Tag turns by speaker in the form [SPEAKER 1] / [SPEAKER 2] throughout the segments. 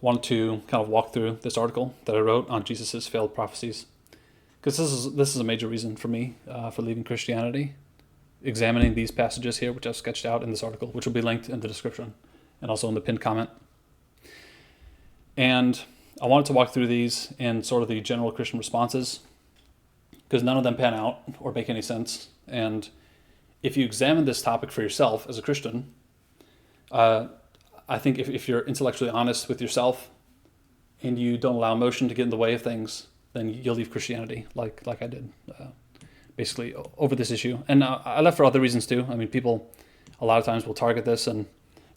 [SPEAKER 1] wanted to kind of walk through this article that I wrote on Jesus's failed prophecies, because this is a major reason for me for leaving Christianity, examining these passages here, which I've sketched out in this article, which will be linked in the description and also in the pinned comment. And I wanted to walk through these and sort of the general Christian responses, because none of them pan out or make any sense. And if you examine this topic for yourself as a Christian, I think if you're intellectually honest with yourself and you don't allow emotion to get in the way of things, then you'll leave Christianity like I did, basically over this issue. And I left for other reasons too. I mean, people a lot of times will target this, and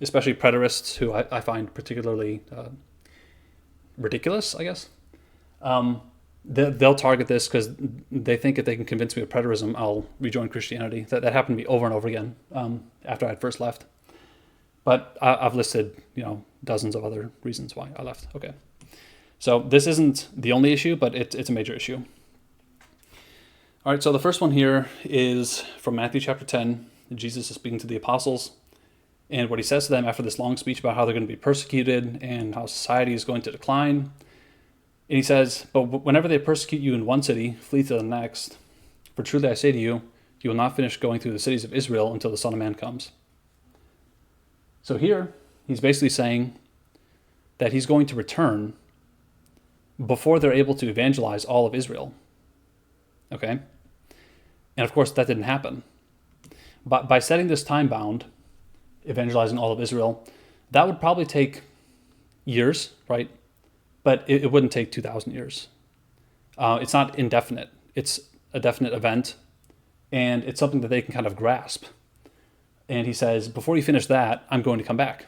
[SPEAKER 1] especially preterists, who I find particularly ridiculous, I guess. They'll target this because they think if they can convince me of preterism, I'll rejoin Christianity. That happened to me over and over again after I had first left. But I've listed, dozens of other reasons why I left. Okay, so this isn't the only issue, but it's a major issue. All right, so the first one here is from Matthew chapter 10. Jesus is speaking to the apostles, and what he says to them after this long speech about how they're going to be persecuted and how society is going to decline. And he says, "But whenever they persecute you in one city, flee to the next. For truly I say to you, you will not finish going through the cities of Israel until the Son of Man comes." So here, he's basically saying that he's going to return before they're able to evangelize all of Israel. Okay? And of course, that didn't happen. But by setting this time bound, evangelizing all of Israel, that would probably take years, right? But it wouldn't take 2,000 years. It's not indefinite. It's a definite event, and it's something that they can kind of grasp. And he says, before you finish that, I'm going to come back.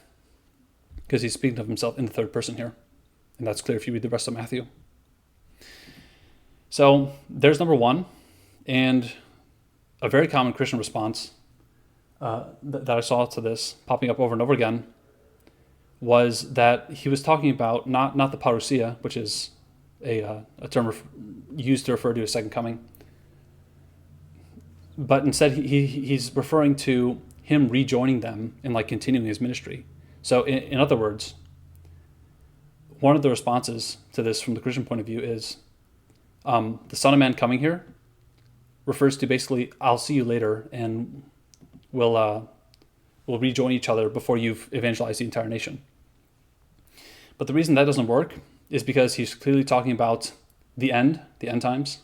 [SPEAKER 1] Because he's speaking of himself in the third person here. And that's clear if you read the rest of Matthew. So there's number one. And a very common Christian response that I saw to this popping up over and over again was that he was talking about not the parousia, which is a term used to refer to a second coming, but instead he's referring to him rejoining them and continuing his ministry. So in other words, one of the responses to this from the Christian point of view is the Son of Man coming here refers to basically, I'll see you later and we'll rejoin each other before you've evangelized the entire nation. But the reason that doesn't work is because he's clearly talking about the end times.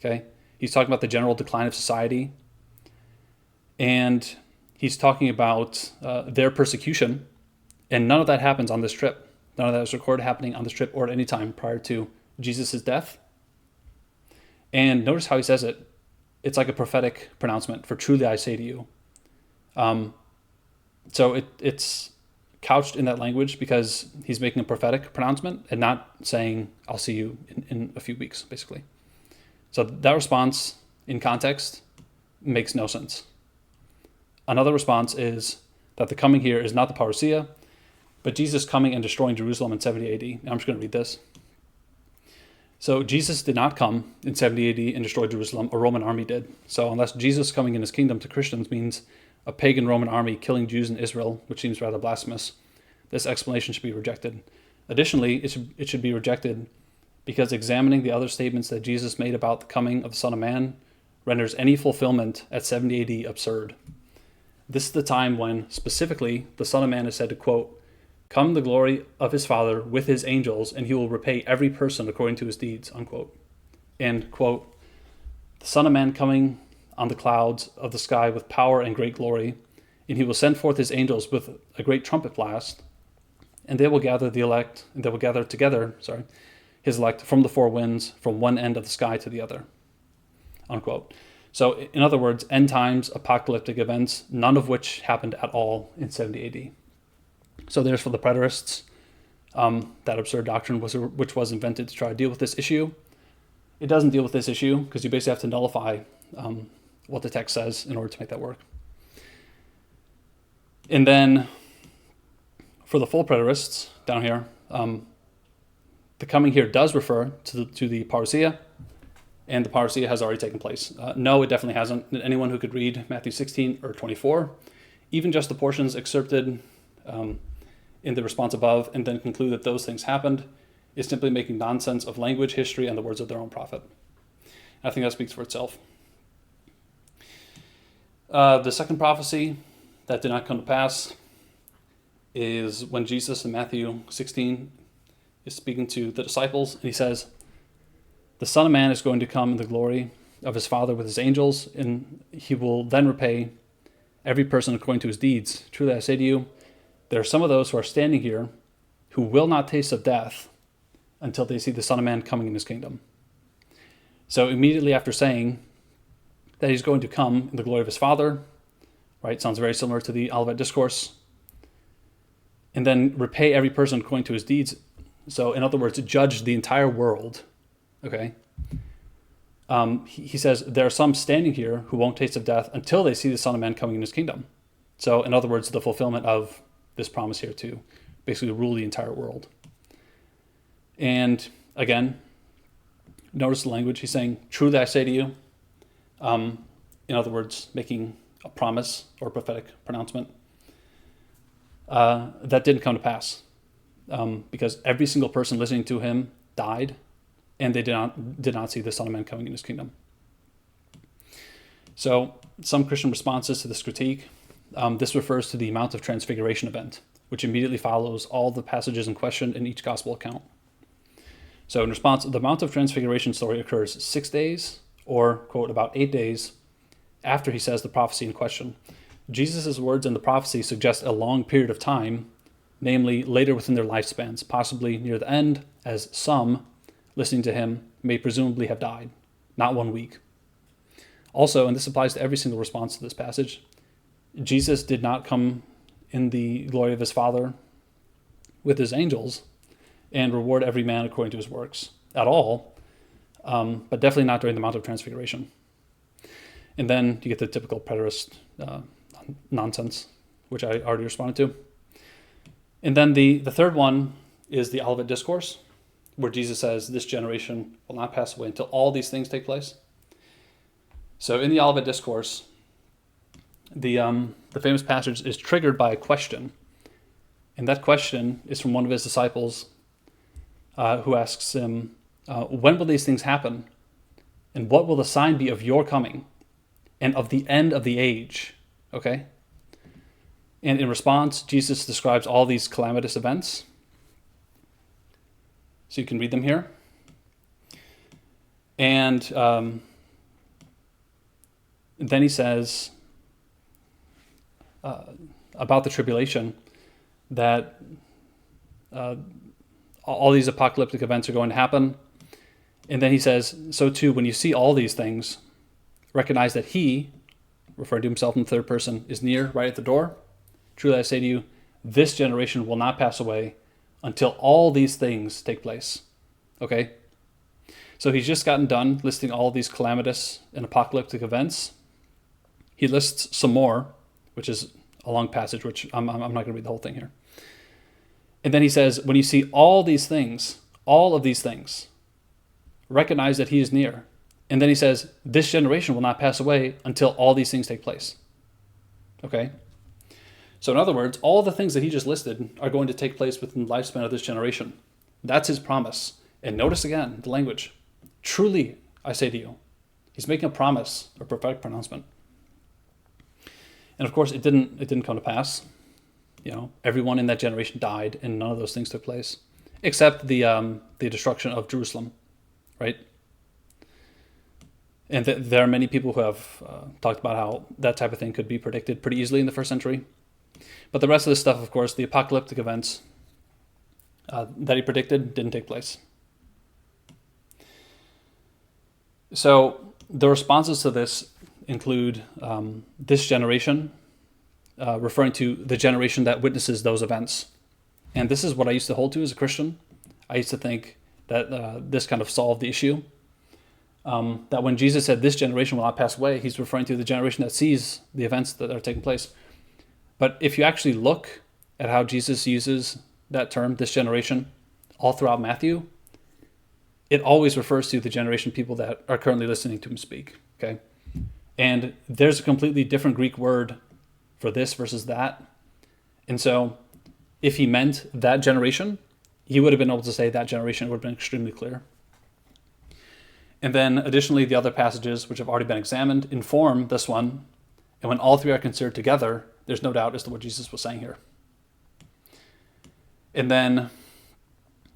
[SPEAKER 1] Okay? He's talking about the general decline of society. And he's talking about their persecution. And none of that happens on this trip. None of that is recorded happening on this trip or at any time prior to Jesus' death. And notice how he says it. It's like a prophetic pronouncement, for truly I say to you. So it's couched in that language because he's making a prophetic pronouncement and not saying, I'll see you in a few weeks, basically. So that response in context makes no sense. Another response is that the coming here is not the parousia, but Jesus coming and destroying Jerusalem in 70 AD. Now I'm just going to read this. So Jesus did not come in 70 AD and destroy Jerusalem. A Roman army did. So unless Jesus coming in his kingdom to Christians means a pagan Roman army killing Jews in Israel, which seems rather blasphemous, this explanation should be rejected. Additionally, it should be rejected because examining the other statements that Jesus made about the coming of the Son of Man renders any fulfillment at 70 AD absurd. This is the time when, specifically, the Son of Man is said to, quote, "Come the glory of his Father with his angels, and he will repay every person according to his deeds," unquote. And, quote, "The Son of Man coming on the clouds of the sky with power and great glory, and he will send forth his angels with a great trumpet blast, and they will gather together, his elect from the four winds, from one end of the sky to the other," unquote. So, in other words, end times, apocalyptic events, none of which happened at all in 70 AD. So there's for the preterists, that absurd doctrine which was invented to try to deal with this issue. It doesn't deal with this issue because you basically have to nullify what the text says in order to make that work. And then for the full preterists down here, the coming here does refer to the parousia, and the parousia has already taken place. No, it definitely hasn't. Anyone who could read Matthew 16 or 24, even just the portions excerpted in the response above and then conclude that those things happened is simply making nonsense of language, history, and the words of their own prophet. I think that speaks for itself. The second prophecy that did not come to pass is when Jesus in Matthew 16 is speaking to the disciples, and he says, "The Son of Man is going to come in the glory of his Father with his angels, and he will then repay every person according to his deeds. Truly I say to you, there are some of those who are standing here who will not taste of death until they see the Son of Man coming in his kingdom." So immediately after saying that he's going to come in the glory of his Father, right? Sounds very similar to the Olivet Discourse. And then repay every person according to his deeds. So in other words, judge the entire world, okay? He says, there are some standing here who won't taste of death until they see the Son of Man coming in his kingdom. So in other words, the fulfillment of this promise here to basically rule the entire world. And again, notice the language. He's saying, truly I say to you. In other words, making a promise or a prophetic pronouncement. That didn't come to pass. Because every single person listening to him died, and they did not see the Son of Man coming in his kingdom. So some Christian responses to this critique, this refers to the Mount of Transfiguration event, which immediately follows all the passages in question in each gospel account. So in response, the Mount of Transfiguration story occurs 6 days, or, quote, about 8 days after he says the prophecy in question. Jesus' words in the prophecy suggest a long period of time, namely later within their lifespans, possibly near the end, as some listening to him may presumably have died, not 1 week. Also, and this applies to every single response to this passage, Jesus did not come in the glory of his Father with his angels and reward every man according to his works at all, but definitely not during the Mount of Transfiguration. And then you get the typical preterist nonsense, which I already responded to. And then the third one is the Olivet Discourse, where Jesus says, this generation will not pass away until all these things take place. So in the Olivet Discourse, the famous passage is triggered by a question. And that question is from one of his disciples who asks him, when will these things happen? And what will the sign be of your coming and of the end of the age? Okay? And in response, Jesus describes all these calamitous events. So you can read them here. And then he says about the tribulation that all these apocalyptic events are going to happen. And then he says, so too, when you see all these things, recognize that he, referring to himself in the third person, is near, right at the door. Truly I say to you, this generation will not pass away until all these things take place. Okay? So he's just gotten done listing all these calamitous and apocalyptic events. He lists some more, which is a long passage, which I'm not going to read the whole thing here. And then he says, when you see all these things, all of these things, recognize that he is near. And then he says, this generation will not pass away until all these things take place. Okay? So in other words, all the things that he just listed are going to take place within the lifespan of this generation. That's his promise. And notice again the language. Truly, I say to you. He's making a promise, a prophetic pronouncement. And of course, it didn't come to pass. You know, everyone in that generation died, and none of those things took place, except the destruction of Jerusalem, right? And there are many people who have talked about how that type of thing could be predicted pretty easily in the first century. But the rest of this stuff, of course, the apocalyptic events that he predicted didn't take place. So the responses to this include this generation, referring to the generation that witnesses those events. And this is what I used to hold to as a Christian. I used to think that this kind of solved the issue. That when Jesus said this generation will not pass away, he's referring to the generation that sees the events that are taking place. But if you actually look at how Jesus uses that term, this generation, all throughout Matthew, it always refers to the generation of people that are currently listening to him speak. Okay? And there's a completely different Greek word for this versus that. And so if he meant that generation, he would have been able to say that generation. Would have been extremely clear. And then additionally, the other passages which have already been examined inform this one. And when all three are considered together, there's no doubt as to what Jesus was saying here. And then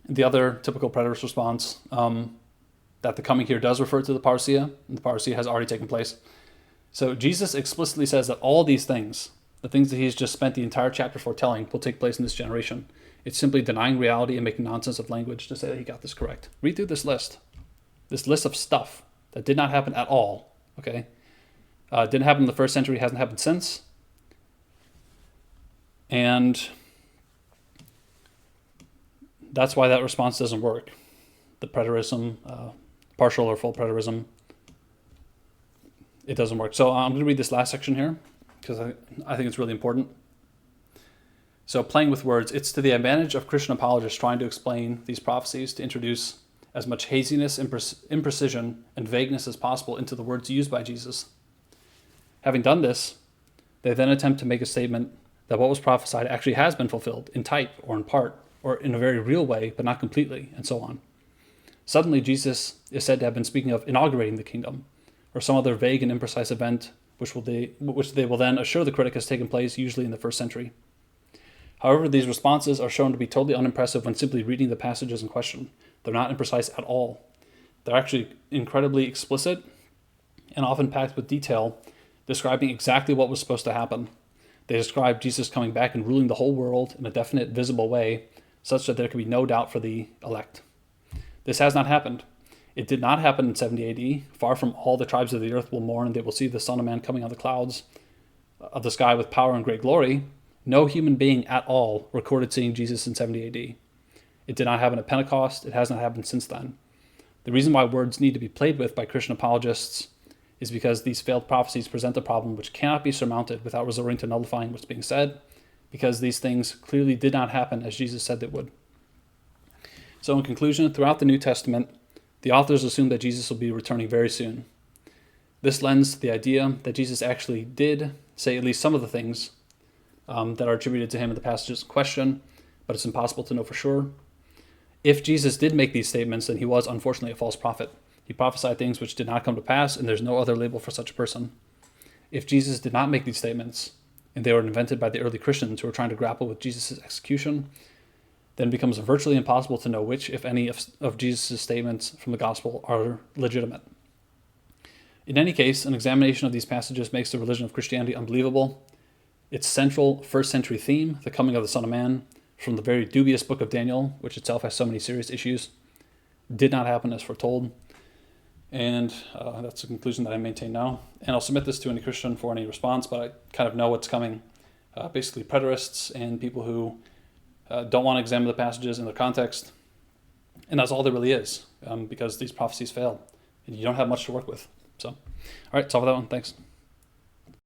[SPEAKER 1] the other typical preterist response, that the coming here does refer to the parousia, and the parousia has already taken place. So Jesus explicitly says that all these things, the things that he's just spent the entire chapter foretelling, will take place in this generation. It's simply denying reality and making nonsense of language to say that he got this correct. Read through this list of stuff that did not happen at all, okay? Didn't happen in the first century, hasn't happened since. And that's why that response doesn't work. The preterism, partial or full preterism, it doesn't work. So I'm going to read this last section here because I think it's really important. So playing with words, it's to the advantage of Christian apologists trying to explain these prophecies to introduce as much haziness, imprecision, and vagueness as possible into the words used by Jesus. Having done this, they then attempt to make a statement that what was prophesied actually has been fulfilled in type or in part, or in a very real way, but not completely, and so on. Suddenly, Jesus is said to have been speaking of inaugurating the kingdom, or some other vague and imprecise event which they will then assure the critic has taken place, usually in the first century. However, these responses are shown to be totally unimpressive when simply reading the passages in question. They're not imprecise at all. They're actually incredibly explicit and often packed with detail, describing exactly what was supposed to happen. They describe Jesus coming back and ruling the whole world in a definite, visible way, such that there can be no doubt for the elect. This has not happened. It did not happen in 70 AD. Far from all the tribes of the earth will mourn, and they will see the Son of Man coming on the clouds of the sky with power and great glory. No human being at all recorded seeing Jesus in 70 AD. It did not happen at Pentecost. It has not happened since then. The reason why words need to be played with by Christian apologists is because these failed prophecies present a problem which cannot be surmounted without resorting to nullifying what's being said, because these things clearly did not happen as Jesus said they would. So in conclusion, throughout the New Testament, the authors assume that Jesus will be returning very soon. This lends to the idea that Jesus actually did say at least some of the things that are attributed to him in the passages in question, but it's impossible to know for sure. If Jesus did make these statements, then he was unfortunately a false prophet. He prophesied things which did not come to pass, and there's no other label for such a person. If Jesus did not make these statements, and they were invented by the early Christians who were trying to grapple with Jesus' execution, then it becomes virtually impossible to know which, if any, of Jesus' statements from the gospel are legitimate. In any case, an examination of these passages makes the religion of Christianity unbelievable. Its central first century theme, the coming of the Son of Man, from the very dubious book of Daniel, which itself has so many serious issues, did not happen as foretold. And that's the conclusion that I maintain now. And I'll submit this to any Christian for any response, but I kind of know what's coming. Basically preterists and people who don't want to examine the passages in their context. And that's all there really is, because these prophecies failed. And you don't have much to work with. So, all right, that's all for that one. Thanks.